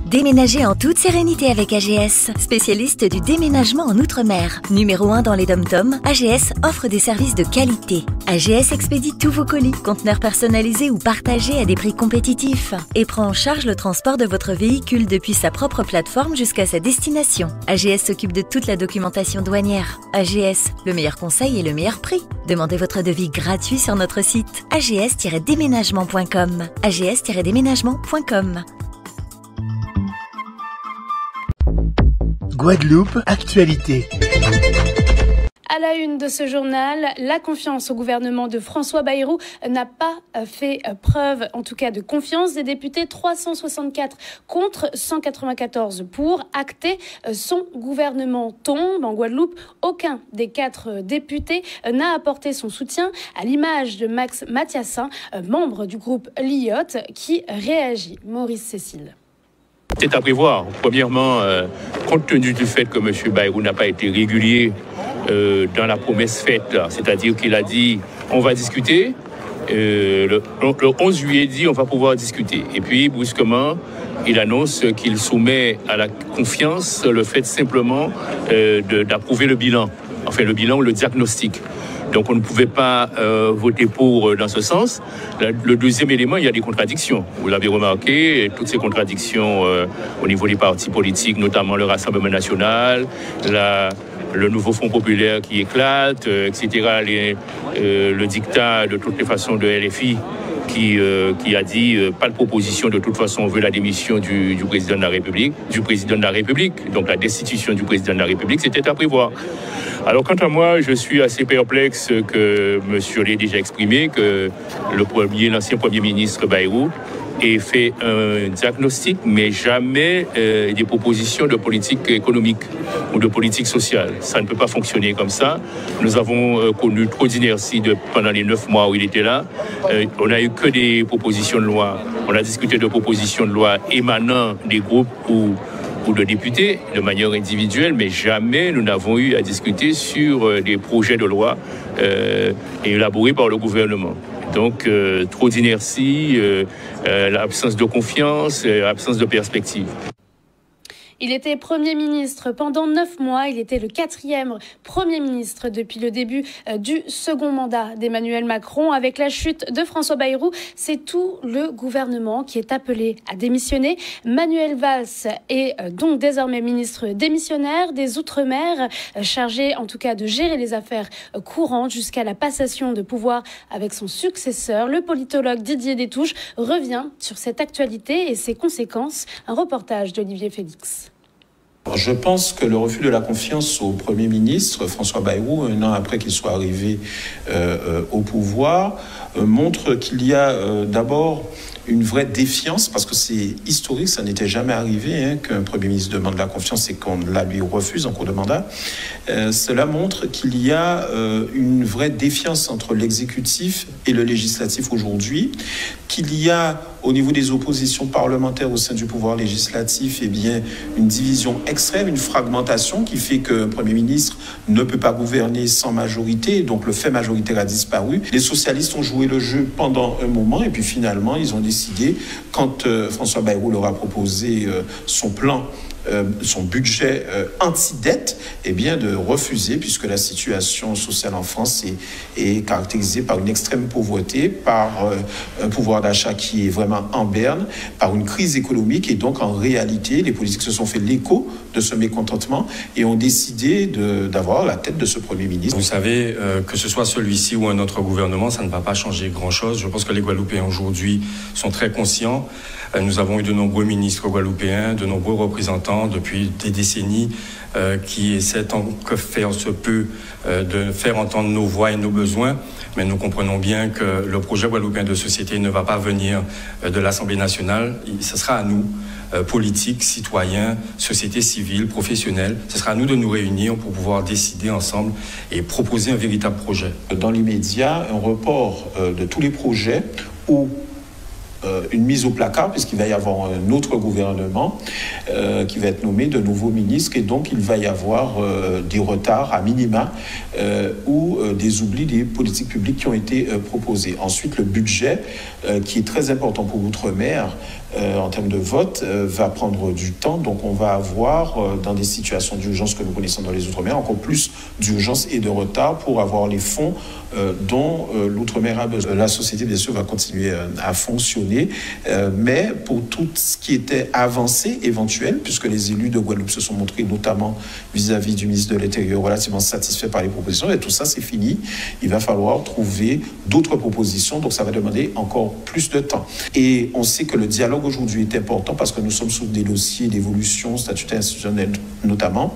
Déménagez en toute sérénité avec AGS, spécialiste du déménagement en Outre-mer. Numéro 1 dans les dom-toms, AGS offre des services de qualité. AGS expédie tous vos colis, conteneurs personnalisés ou partagés à des prix compétitifs et prend en charge le transport de votre véhicule depuis sa propre plateforme jusqu'à sa destination. AGS s'occupe de toute la documentation douanière. AGS, le meilleur conseil et le meilleur prix. Demandez votre devis gratuit sur notre site ags-déménagement.com. ags-déménagement.com. Guadeloupe, actualité. À la une de ce journal, la confiance au gouvernement de François Bayrou n'a pas fait preuve, en tout cas de confiance des députés. 364 contre 194 pour. Acter son gouvernement tombe. En Guadeloupe, aucun des 4 députés n'a apporté son soutien, à l'image de Max Mathiassin, membre du groupe Lyotte, qui réagit. Maurice Cécile. C'est à prévoir. Premièrement, compte tenu du fait que M. Bayrou n'a pas été régulier dans la promesse faite, c'est-à-dire qu'il a dit on va discuter, le 11 juillet dit on va pouvoir discuter. Et puis, brusquement, il annonce qu'il soumet à la confiance le fait simplement d'approuver le bilan. Enfin, le bilan ou le diagnostic. Donc on ne pouvait pas voter pour dans ce sens. Le deuxième élément, il y a des contradictions. Vous l'avez remarqué, toutes ces contradictions au niveau des partis politiques, notamment le Rassemblement national, le nouveau Front populaire qui éclate, etc. Le dictat de toutes les façons de LFI qui a dit pas de proposition, de toute façon on veut la démission du président de la République, donc la destitution du président de la République, c'était à prévoir. Alors quant à moi, je suis assez perplexe que monsieur l'ait déjà exprimé, que l'ancien Premier ministre Bayrou ait fait un diagnostic, mais jamais des propositions de politique économique ou de politique sociale. Ça ne peut pas fonctionner comme ça. Nous avons connu trop d'inertie pendant les 9 mois où il était là. On n'a eu que des propositions de loi. On a discuté de propositions de loi émanant des groupes ou de députés de manière individuelle, mais jamais nous n'avons eu à discuter sur des projets de loi élaborés par le gouvernement. Donc, trop d'inertie, l'absence de confiance, l'absence de perspective. Il était Premier ministre pendant 9 mois. Il était le 4e Premier ministre depuis le début du second mandat d'Emmanuel Macron. Avec la chute de François Bayrou, c'est tout le gouvernement qui est appelé à démissionner. Manuel Valls est donc désormais ministre démissionnaire des Outre-mer, chargé en tout cas de gérer les affaires courantes jusqu'à la passation de pouvoir avec son successeur. Le politologue Didier Détouche revient sur cette actualité et ses conséquences. Un reportage d'Olivier Félix. Je pense que le refus de la confiance au Premier ministre, François Bayrou, un an après qu'il soit arrivé au pouvoir, montre qu'il y a d'abord une vraie défiance, parce que c'est historique, ça n'était jamais arrivé qu'un Premier ministre demande la confiance et qu'on la lui refuse en cours de mandat. Cela montre qu'il y a une vraie défiance entre l'exécutif et le législatif aujourd'hui, qu'il y a au niveau des oppositions parlementaires au sein du pouvoir législatif, eh bien, une division extrême, une fragmentation qui fait qu'un Premier ministre ne peut pas gouverner sans majorité, donc le fait majoritaire a disparu. Les socialistes ont joué le jeu pendant un moment et puis finalement ils ont décidé, quand François Bayrou leur a proposé son plan, son budget anti-dette, eh bien de refuser, puisque la situation sociale en France est caractérisée par une extrême pauvreté, par un pouvoir d'achat qui est vraiment en berne, par une crise économique, et donc en réalité les politiques se sont fait l'écho de ce mécontentement et ont décidé d'avoir la tête de ce Premier ministre. Vous savez, que ce soit celui-ci ou un autre gouvernement, ça ne va pas changer grand-chose. Je pense que les Guadeloupéens aujourd'hui sont très conscients. Nous avons eu de nombreux ministres guadeloupéens, de nombreux représentants depuis des décennies qui essaient tant que faire se peut de faire entendre nos voix et nos besoins. Mais nous comprenons bien que le projet guadeloupéen de société ne va pas venir de l'Assemblée nationale. Ce sera à nous, politiques, citoyens, société civile, professionnels. Ce sera à nous de nous réunir pour pouvoir décider ensemble et proposer un véritable projet. Dans l'immédiat, un report de tous les projets où une mise au placard, puisqu'il va y avoir un autre gouvernement qui va être nommé, de nouveaux ministres, et donc il va y avoir des retards à minima ou des oublis des politiques publiques qui ont été proposées. Ensuite, le budget, qui est très important pour l'outre-mer, en termes de vote, va prendre du temps. Donc on va avoir, dans des situations d'urgence que nous connaissons dans les Outre-mer, encore plus d'urgence et de retard pour avoir les fonds dont l'Outre-mer a besoin. La société, bien sûr, va continuer à fonctionner, mais pour tout ce qui était avancé éventuel, puisque les élus de Guadeloupe se sont montrés, notamment vis-à-vis du ministre de l'Intérieur, relativement satisfaits par les propositions, et tout ça, c'est fini. Il va falloir trouver d'autres propositions, donc ça va demander encore plus de temps. Et on sait que le dialogue aujourd'hui est important parce que nous sommes sur des dossiers d'évolution statutaire institutionnelle notamment,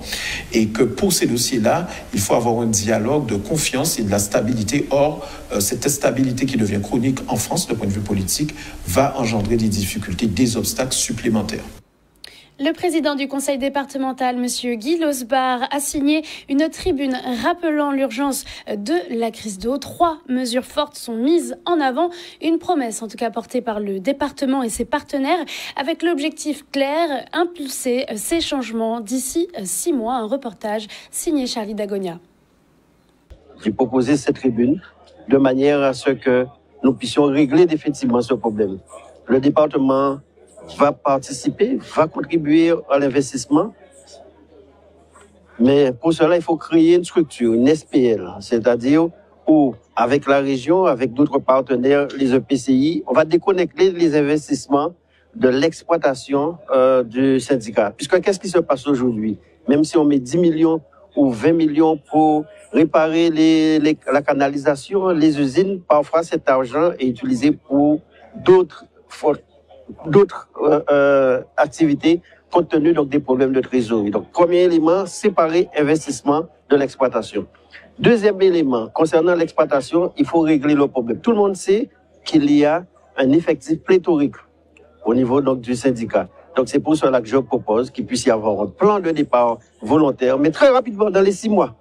et que pour ces dossiers-là, il faut avoir un dialogue de confiance et de la stabilité. Or, cette instabilité qui devient chronique en France, de point de vue politique, va engendrer des difficultés, des obstacles supplémentaires. Le président du conseil départemental, M. Guy Losbar, a signé une tribune rappelant l'urgence de la crise d'eau. 3 mesures fortes sont mises en avant. Une promesse, en tout cas portée par le département et ses partenaires, avec l'objectif clair, impulser ces changements d'ici 6 mois. Un reportage signé Charlie Dagonia. J'ai proposé cette tribune de manière à ce que nous puissions régler définitivement ce problème. Le département va participer, va contribuer à l'investissement. Mais pour cela, il faut créer une structure, une SPL, c'est-à-dire où, avec la région, avec d'autres partenaires, les EPCI, on va déconnecter les investissements de l'exploitation du syndicat. Puisque qu'est-ce qui se passe aujourd'hui? Même si on met 10 millions ou 20 millions pour réparer la canalisation, les usines, parfois cet argent est utilisé pour d'autres activités compte tenu donc des problèmes de trésorerie. Donc, premier élément, séparer investissement de l'exploitation. Deuxième élément, concernant l'exploitation, il faut régler le problème. Tout le monde sait qu'il y a un effectif pléthorique au niveau donc du syndicat. Donc, c'est pour cela que je propose qu'il puisse y avoir un plan de départ volontaire, mais très rapidement, dans les 6 mois,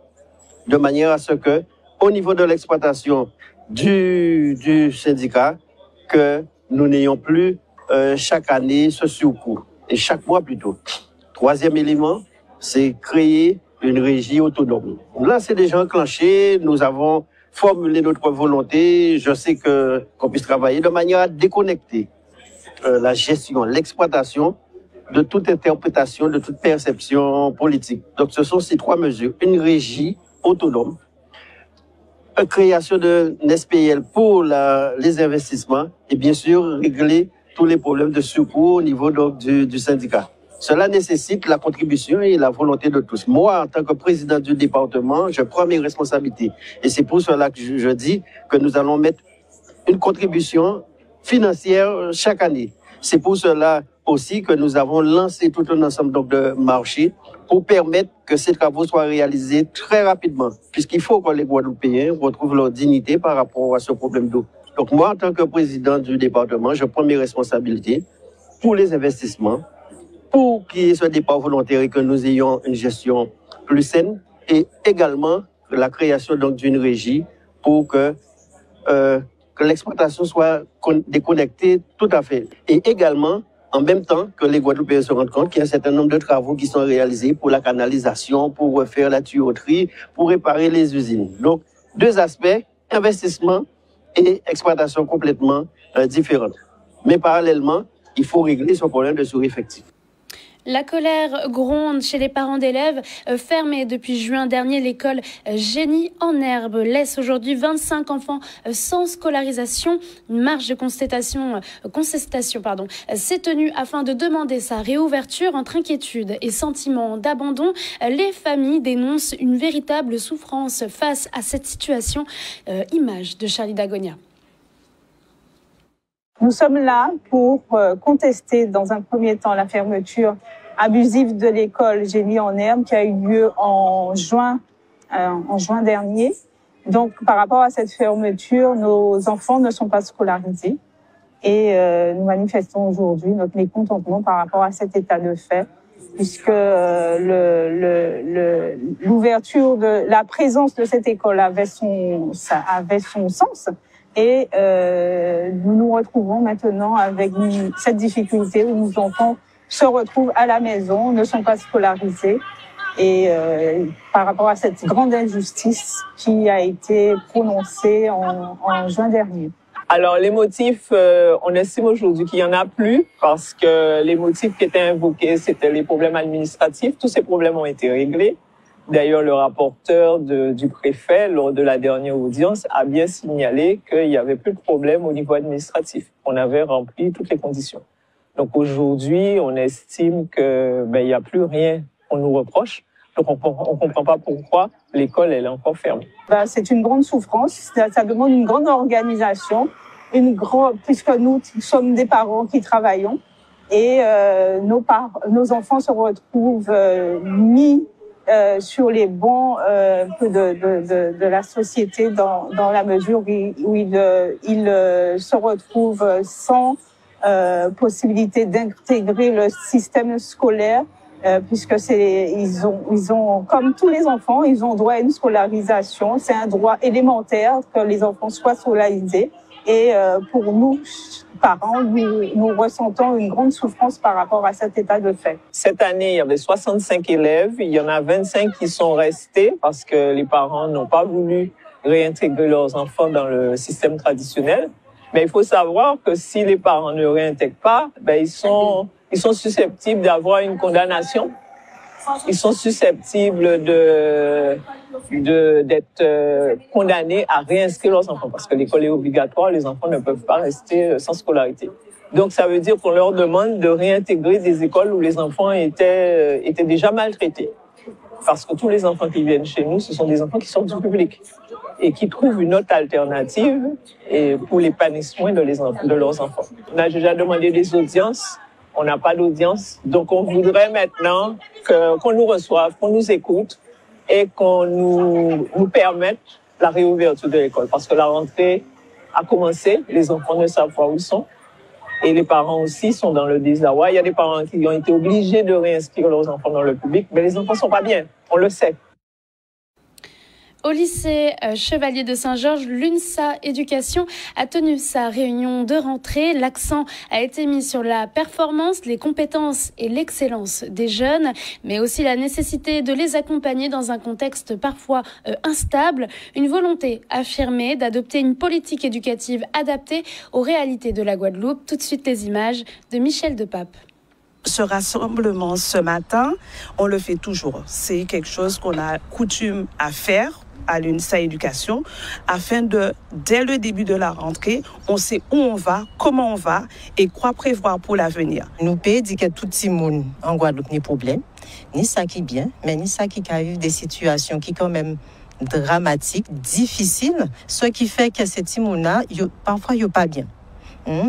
de manière à ce que, au niveau de l'exploitation du syndicat, que nous n'ayons plus chaque année ce surcoût, et chaque mois plutôt. Troisième élément, c'est créer une régie autonome. Là, c'est déjà enclenché, nous avons formulé notre volonté, je sais qu'on puisse travailler de manière à déconnecter la gestion, l'exploitation de toute interprétation, de toute perception politique. Donc ce sont ces 3 mesures, une régie autonome, une création d'un SPL pour les investissements et bien sûr régler tous les problèmes de secours au niveau donc, du syndicat. Cela nécessite la contribution et la volonté de tous. Moi, en tant que président du département, je prends mes responsabilités. Et c'est pour cela que je dis que nous allons mettre une contribution financière chaque année. C'est pour cela aussi que nous avons lancé tout un ensemble donc, de marchés pour permettre que ces travaux soient réalisés très rapidement, puisqu'il faut que les Guadeloupéens retrouvent leur dignité par rapport à ce problème d'eau. Donc moi, en tant que président du département, je prends mes responsabilités pour les investissements, pour qu'il y ait ce départ volontaire et que nous ayons une gestion plus saine, et également la création donc d'une régie pour que l'exploitation soit déconnectée tout à fait. Et également, en même temps que les Guadeloupéens se rendent compte qu'il y a un certain nombre de travaux qui sont réalisés pour la canalisation, pour refaire la tuyauterie, pour réparer les usines. Donc, 2 aspects, investissement et exploitation complètement différentes. Mais parallèlement, il faut régler ce problème de sous-effectif. La colère gronde chez les parents d'élèves. Fermée depuis juin dernier, l'école Génie en Herbe laisse aujourd'hui 25 enfants sans scolarisation. Une marche de contestation s'est tenue afin de demander sa réouverture. Entre inquiétude et sentiment d'abandon, les familles dénoncent une véritable souffrance face à cette situation. Image de Charlie Dagonia. Nous sommes là pour contester dans un premier temps la fermeture abusive de l'école Génie en Herbe qui a eu lieu en juin dernier. Donc, par rapport à cette fermeture, nos enfants ne sont pas scolarisés et nous manifestons aujourd'hui notre mécontentement par rapport à cet état de fait, puisque l'ouverture de la présence de cette école avait son sens, Et nous nous retrouvons maintenant avec cette difficulté où nos enfants se retrouvent à la maison, ne sont pas scolarisés. Et par rapport à cette grande injustice qui a été prononcée en juin dernier. Alors, les motifs, on estime aujourd'hui qu'il n'y en a plus parce que les motifs qui étaient invoqués, c'était les problèmes administratifs. Tous ces problèmes ont été réglés. D'ailleurs, le rapporteur du préfet, lors de la dernière audience, a bien signalé qu'il n'y avait plus de problème au niveau administratif. On avait rempli toutes les conditions. Donc aujourd'hui, on estime que il n'y a plus rien qu'on nous reproche. Donc on comprend pas pourquoi l'école elle est encore fermée. C'est une grande souffrance. Ça demande une grande organisation, puisque nous sommes des parents qui travaillons et nos enfants se retrouvent mis sur les bancs de la société dans la mesure où ils se retrouvent sans possibilité d'intégrer le système scolaire, puisque ils ont, comme tous les enfants, ils ont droit à une scolarisation. C'est un droit élémentaire que les enfants soient scolarisés. Et pour nous, parents, nous ressentons une grande souffrance par rapport à cet état de fait. Cette année, il y avait 65 élèves. Il y en a 25 qui sont restés parce que les parents n'ont pas voulu réintégrer leurs enfants dans le système traditionnel. Mais il faut savoir que si les parents ne réintègrent pas, ils sont susceptibles d'avoir une condamnation. Ils sont susceptibles d'être condamnés à réinscrire leurs enfants parce que l'école est obligatoire, les enfants ne peuvent pas rester sans scolarité. Donc ça veut dire qu'on leur demande de réintégrer des écoles où les enfants étaient déjà maltraités. Parce que tous les enfants qui viennent chez nous, ce sont des enfants qui sortent du public et qui trouvent une autre alternative pour l'épanouissement de leurs enfants. On a déjà demandé des audiences, on n'a pas d'audience, donc on voudrait maintenant qu'on nous reçoive, qu'on nous écoute et qu'on nous permette la réouverture de l'école. Parce que la rentrée a commencé, les enfants ne savent pas où ils sont et les parents aussi sont dans le désarroi. Il y a des parents qui ont été obligés de réinscrire leurs enfants dans le public, mais les enfants ne sont pas bien, on le sait. Au lycée Chevalier de Saint-Georges, l'UNSA Éducation a tenu sa réunion de rentrée. L'accent a été mis sur la performance, les compétences et l'excellence des jeunes, mais aussi la nécessité de les accompagner dans un contexte parfois instable. Une volonté affirmée d'adopter une politique éducative adaptée aux réalités de la Guadeloupe. Tout de suite les images de Michel Depape. Ce rassemblement ce matin, on le fait toujours. C'est quelque chose qu'on a coutume à faire à l'UNSA Éducation, afin de, dès le début de la rentrée, on sait où on va, comment on va et quoi prévoir pour l'avenir. Nous payons dit que tout le monde en Guadeloupe n'est problème, ni ça qui est bien, mais ni ça qui arrive des situations qui quand même dramatiques, difficiles, ce qui fait que ces petits gens-là, parfois, ils ne sont pas bien.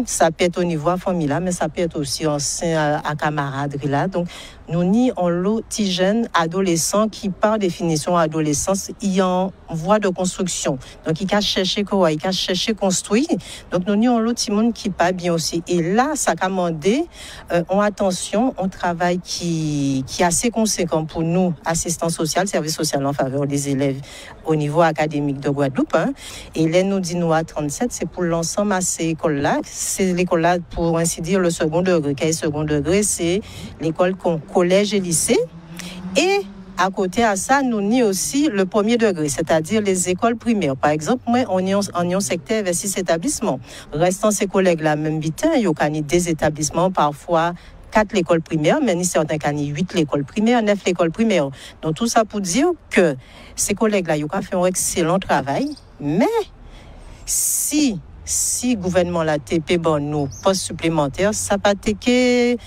Ça peut être au niveau familial, mais ça peut être aussi en sein à camaraderie là. Donc, nous ni on l'eau petits jeunes adolescents qui, par définition, adolescence, y en voie de construction. Donc, ils cachent chercher quoi, ils cachent chercher construire. Donc, nous ni on l'eau petit monde qui pas bien aussi. Et là, ça a commandé, on attention, on travail qui est assez conséquent pour nous, assistants sociaux, service social en faveur des élèves au niveau académique de Guadeloupe. Et là, nous dit nous à 37, c'est pour l'ensemble à ces écoles-là. C'est l'école-là, pour ainsi dire, le second degré. Quel second degré, c'est l'école collège et lycée. Et à côté à ça, nous ni aussi le premier degré, c'est-à-dire les écoles primaires. Par exemple, moi, on est en secteur avec 6 établissements. Restant ces collègues-là, même bitin, il y a des établissements, parfois 4 l'école primaire, mais ni certains cas, 8 l'école primaire, 9 l'école primaire. Donc tout ça pour dire que ces collègues-là, ils ont fait un excellent travail, mais si le gouvernement la TP bon nous postes supplémentaires, ça pas que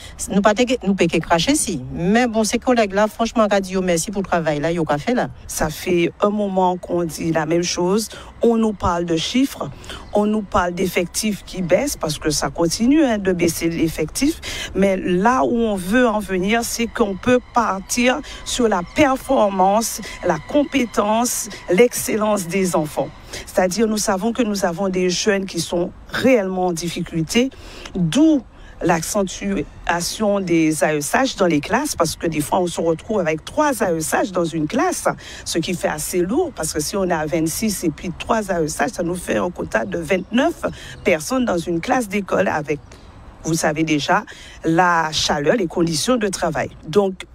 nous peut cracher si. Mais bon, ces collègues là, franchement, on dit merci pour le travail là, ils ont fait là. Ça fait un moment qu'on dit la même chose. On nous parle de chiffres, on nous parle d'effectifs qui baissent parce que ça continue de baisser l'effectif. Mais là où on veut en venir, c'est qu'on peut partir sur la performance, la compétence, l'excellence des enfants. C'est-à-dire, nous savons que nous avons des jeunes qui sont réellement en difficulté, d'où l'accentuation des AESH dans les classes, parce que des fois, on se retrouve avec 3 AESH dans une classe, ce qui fait assez lourd, parce que si on a 26 et puis 3 AESH, ça nous fait un quota de 29 personnes dans une classe d'école avec, vous savez déjà, la chaleur, les conditions de travail. Donc,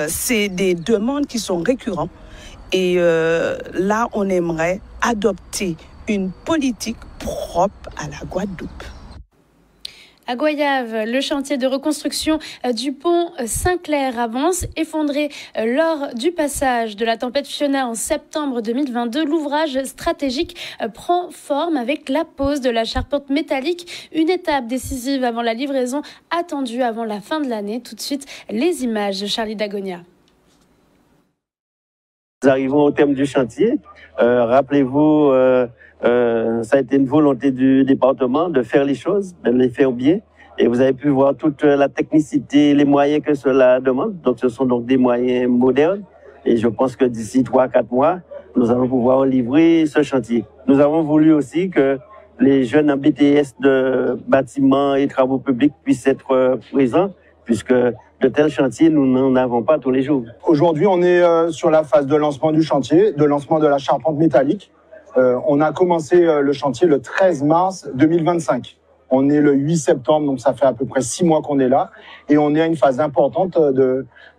c'est des demandes qui sont récurrentes. Et là, on aimerait adopter une politique propre à la Guadeloupe. À Goyave, le chantier de reconstruction du pont Saint-Clair avance. Effondré lors du passage de la tempête Fiona en septembre 2022, l'ouvrage stratégique prend forme avec la pose de la charpente métallique, une étape décisive avant la livraison attendue avant la fin de l'année. Tout de suite, les images de Charlie Dagonia. Nous arrivons au terme du chantier. Rappelez-vous, ça a été une volonté du département de faire les choses, de les faire bien. Et vous avez pu voir toute la technicité, les moyens que cela demande. Donc, ce sont donc des moyens modernes. Et je pense que d'ici 3 à 4 mois, nous allons pouvoir livrer ce chantier. Nous avons voulu aussi que les jeunes en BTS de bâtiments et travaux publics puissent être présents, puisque de tels chantiers, nous n'en avons pas tous les jours. Aujourd'hui, on est sur la phase de lancement du chantier, de lancement de la charpente métallique. On a commencé le chantier le 13 mars 2025. On est le 8 septembre, donc ça fait à peu près 6 mois qu'on est là. Et on est à une phase importante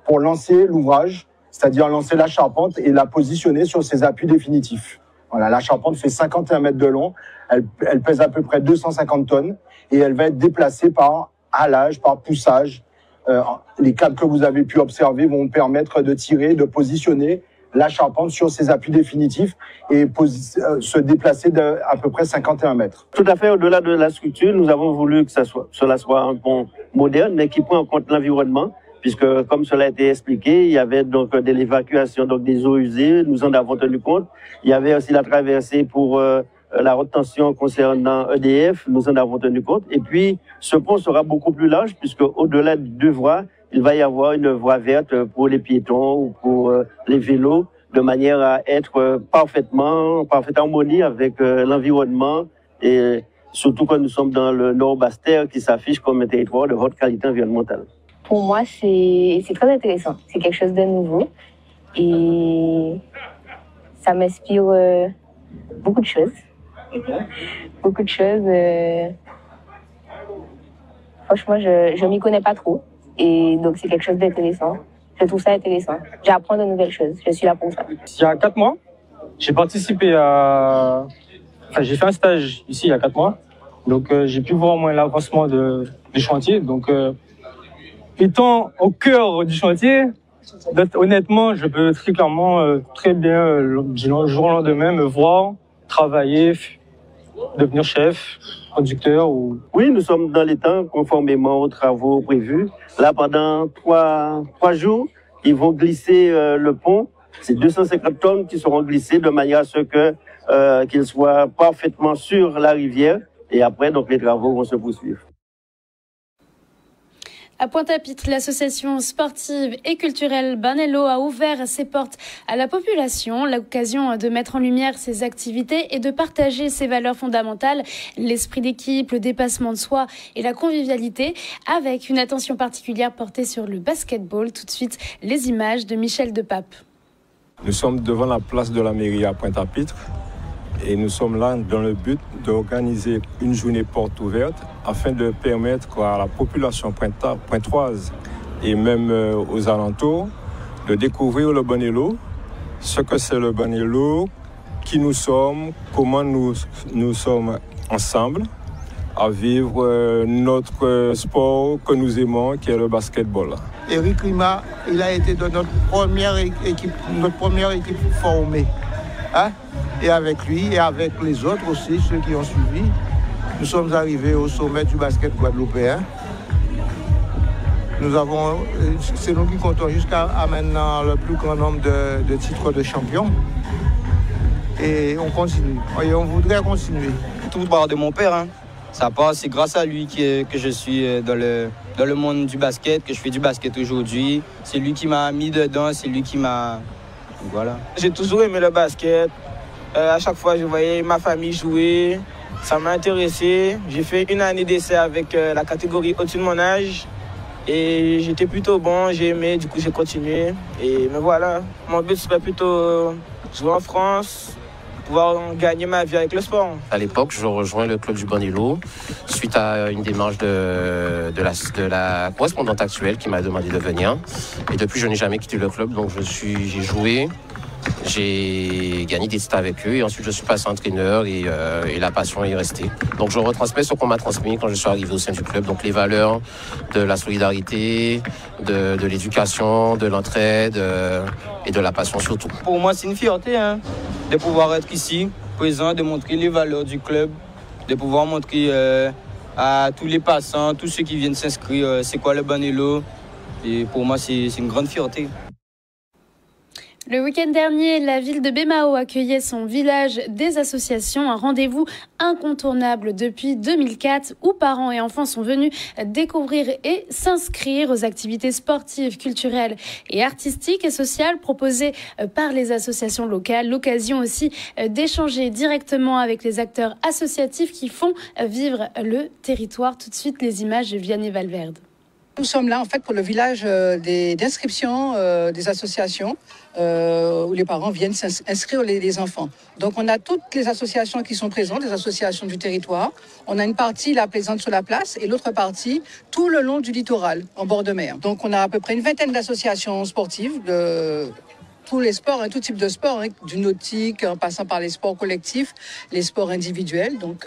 pour lancer l'ouvrage, c'est-à-dire lancer la charpente et la positionner sur ses appuis définitifs. Voilà, la charpente fait 51 mètres de long, elle pèse à peu près 250 tonnes et elle va être déplacée par halage, par poussage. Les câbles que vous avez pu observer vont permettre de tirer, de positionner la charpente sur ses appuis définitifs et se déplacer d'à peu près 51 mètres. Tout à fait, au-delà de la structure, nous avons voulu que cela soit un pont moderne, mais qui prend en compte l'environnement, puisque, comme cela a été expliqué, il y avait donc de l'évacuation donc des eaux usées, nous en avons tenu compte. Il y avait aussi la traversée pour la retention concernant EDF, nous en avons tenu compte. Et puis, ce pont sera beaucoup plus large, puisque au-delà de 2 voies, il va y avoir une voie verte pour les piétons ou pour les vélos, de manière à être parfaitement en harmonie avec l'environnement, et surtout quand nous sommes dans le Nord Basse-Terre qui s'affiche comme un territoire de haute qualité environnementale. Pour moi, c'est très intéressant. C'est quelque chose de nouveau et ça m'inspire beaucoup de choses. Beaucoup de choses. Franchement, je m'y connais pas trop. Et donc, c'est quelque chose d'intéressant. Je trouve ça intéressant. J'apprends de nouvelles choses. Je suis là pour ça. Il y a 4 mois, j'ai participé à... Enfin, j'ai fait un stage ici il y a 4 mois. Donc, j'ai pu voir au moins l'avancement du chantier. Donc, étant au cœur du chantier, honnêtement, je peux très clairement, très bien, du jour au lendemain, me voir, travailler, devenir chef, conducteur ou... Oui, nous sommes dans les temps, conformément aux travaux prévus. Là, pendant 3 jours, ils vont glisser le pont. C'est 250 tonnes qui seront glissées de manière à ce que qu'il soit parfaitement sur la rivière. Et après, donc, les travaux vont se poursuivre. À Pointe-à-Pitre, l'association sportive et culturelle Banello a ouvert ses portes à la population, l'occasion de mettre en lumière ses activités et de partager ses valeurs fondamentales, l'esprit d'équipe, le dépassement de soi et la convivialité, avec une attention particulière portée sur le basketball. Tout de suite, les images de Michel Depape. Nous sommes devant la place de la mairie à Pointe-à-Pitre. Et nous sommes là dans le but d'organiser une journée porte ouverte afin de permettre à la population pointoise et même aux alentours de découvrir le Banello, ce que c'est le Banello, qui nous sommes, comment nous sommes ensemble à vivre notre sport que nous aimons, qui est le basketball. Eric Rima, il a été de notre première équipe formée. Hein? Et avec lui et avec les autres aussi, ceux qui ont suivi, nous sommes arrivés au sommet du basket guadeloupéen. C'est nous qui comptons jusqu'à maintenant le plus grand nombre de titres de champion. Et on continue, et on voudrait continuer. Tout part de mon père, hein. Ça passe, c'est grâce à lui que je suis dans le monde du basket, que je fais du basket aujourd'hui. C'est lui qui m'a mis dedans, c'est lui qui m'a... Voilà. J'ai toujours aimé le basket. À chaque fois, je voyais ma famille jouer. Ça m'a intéressé. J'ai fait une année d'essai avec la catégorie au-dessus de mon âge. Et j'étais plutôt bon, j'ai aimé, du coup j'ai continué. Et me voilà, mon but serait plutôt jouer en France, pouvoir gagner ma vie avec le sport. À l'époque, je rejoins le club du Bonello suite à une démarche de la correspondante actuelle qui m'a demandé de venir. Et depuis, je n'ai jamais quitté le club, donc j'ai joué. J'ai gagné des titres avec eux et ensuite je suis passé entraîneur et la passion est restée. Donc je retransmets ce qu'on m'a transmis quand je suis arrivé au sein du club. Donc les valeurs de la solidarité, de l'éducation, de l'entraide et de la passion surtout. Pour moi c'est une fierté de pouvoir être ici, présent, de montrer les valeurs du club, de pouvoir montrer à tous les passants, tous ceux qui viennent s'inscrire, c'est quoi le Bonello. Et pour moi c'est une grande fierté. Le week-end dernier, la ville de Bémao accueillait son village des associations, un rendez-vous incontournable depuis 2004 où parents et enfants sont venus découvrir et s'inscrire aux activités sportives, culturelles et artistiques et sociales proposées par les associations locales. L'occasion aussi d'échanger directement avec les acteurs associatifs qui font vivre le territoire. Tout de suite, les images de Vianney Valverde. Nous sommes là en fait pour le village d'inscription des associations où les parents viennent inscrire les enfants. Donc on a toutes les associations qui sont présentes, les associations du territoire. On a une partie là présente sur la place et l'autre partie tout le long du littoral en bord de mer. Donc on a à peu près une vingtaine d'associations sportives de tous les sports, tout type de sport, du nautique, en passant par les sports collectifs, les sports individuels, donc,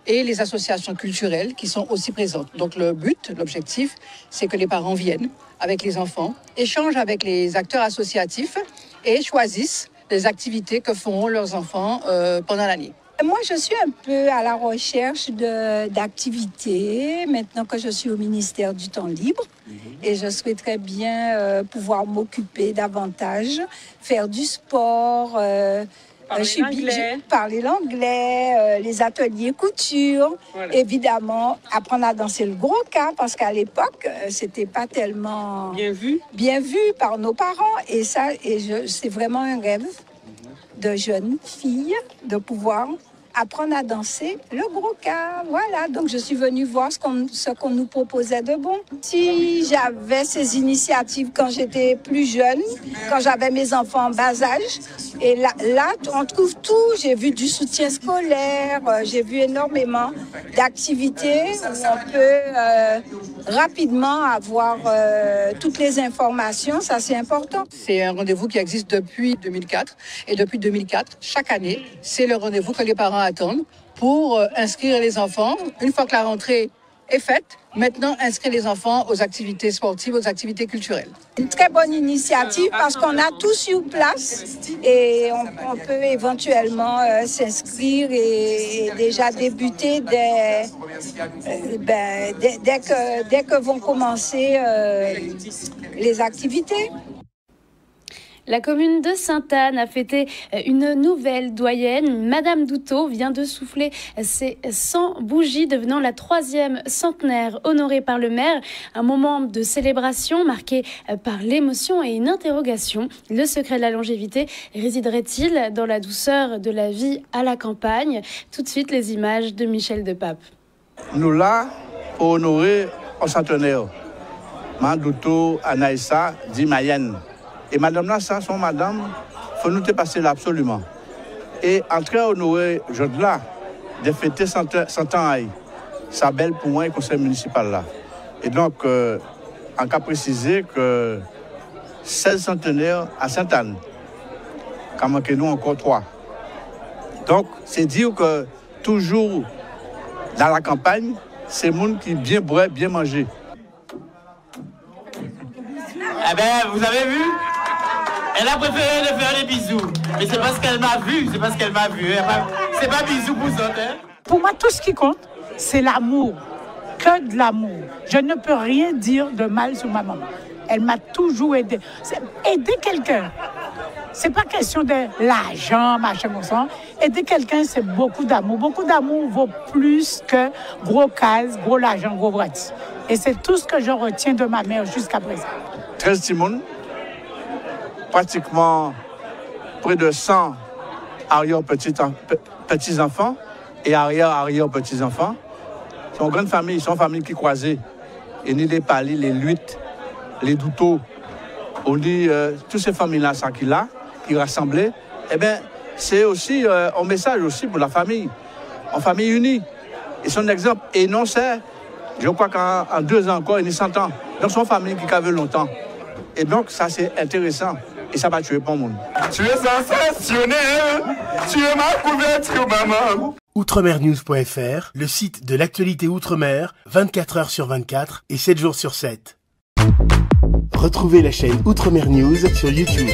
et les associations culturelles qui sont aussi présentes. Donc le but, l'objectif, c'est que les parents viennent avec les enfants, échangent avec les acteurs associatifs et choisissent les activités que feront leurs enfants pendant l'année. Moi, je suis un peu à la recherche d'activités, maintenant que je suis au ministère du temps libre. Et je souhaiterais bien pouvoir m'occuper davantage, faire du sport, parler l'anglais, les ateliers couture, évidemment, apprendre à danser le gros cas, parce qu'à l'époque, c'était pas tellement bien vu par nos parents. Et ça, c'est vraiment un rêve de jeune fille de pouvoir apprendre à danser le gros cas. Voilà, donc je suis venue voir ce qu'on nous proposait de bon. Si j'avais ces initiatives quand j'étais plus jeune, quand j'avais mes enfants en bas âge, et là on trouve tout. J'ai vu du soutien scolaire, j'ai vu énormément d'activités où on peut rapidement avoir toutes les informations. Ça, c'est important. C'est un rendez-vous qui existe depuis 2004. Et depuis 2004, chaque année, c'est le rendez-vous que les parents attendent pour inscrire les enfants. Une fois que la rentrée est faite, maintenant inscrire les enfants aux activités sportives, aux activités culturelles. Une très bonne initiative parce qu'on a tout sur place et on peut éventuellement s'inscrire et déjà débuter dès que vont commencer les activités. La commune de Sainte-Anne a fêté une nouvelle doyenne. Madame Douteau vient de souffler ses 100 bougies, devenant la 3e centenaire honorée par le maire. Un moment de célébration marqué par l'émotion et une interrogation. Le secret de la longévité résiderait-il dans la douceur de la vie à la campagne? Tout de suite, les images de Michel Depape. Nous là pour honorer un centenaire. Madame Douteau, Anaïssa, dit Mayenne. Et madame là, ça, son madame, il faut nous passer là absolument. Et entrer à honorer, je là, de fêter 100 ans, ça belle pour moi, le conseil municipal là. Et donc, en cas précisé que 16 centenaires à Sainte-Anne, quand manquez nous encore 3. Donc, c'est dire que toujours dans la campagne, c'est le monde qui bien boire, bien manger. Eh bien, vous avez vu? Elle a préféré de faire des bisous. Mais c'est parce qu'elle m'a vu, c'est parce qu'elle m'a vu. C'est pas bisous pour ça. Hein? Pour moi, tout ce qui compte, c'est l'amour. Que de l'amour. Je ne peux rien dire de mal sur ma maman. Elle m'a toujours aidé. Aider quelqu'un, c'est pas question de l'argent, machin comme ça. Aider quelqu'un, c'est beaucoup d'amour. Beaucoup d'amour vaut plus que gros cases, gros l'argent, gros bras. Et c'est tout ce que je retiens de ma mère jusqu'à présent. 13 Timon, pratiquement près de 100 arrière petits-enfants et arrière petits-enfants. C'est une grande famille, c'est une famille qui croisait. Et ni les palis, les luttes, les douteaux, on dit toutes ces familles-là, ça qui rassemblaient, eh bien, c'est aussi un message aussi pour la famille, en famille unie. Et son exemple, et non c'est, je crois qu'en 2 ans encore, il est 100 ans. Donc c'est une famille qui a vécu longtemps. Et donc ça c'est intéressant. Et ça va tuer pas le monde. Tu es sensationnel, tu es ma couverture, maman. Outremernews.fr, le site de l'actualité Outre-mer, 24 heures sur 24 et 7 jours sur 7. Retrouvez la chaîne Outremer News sur YouTube.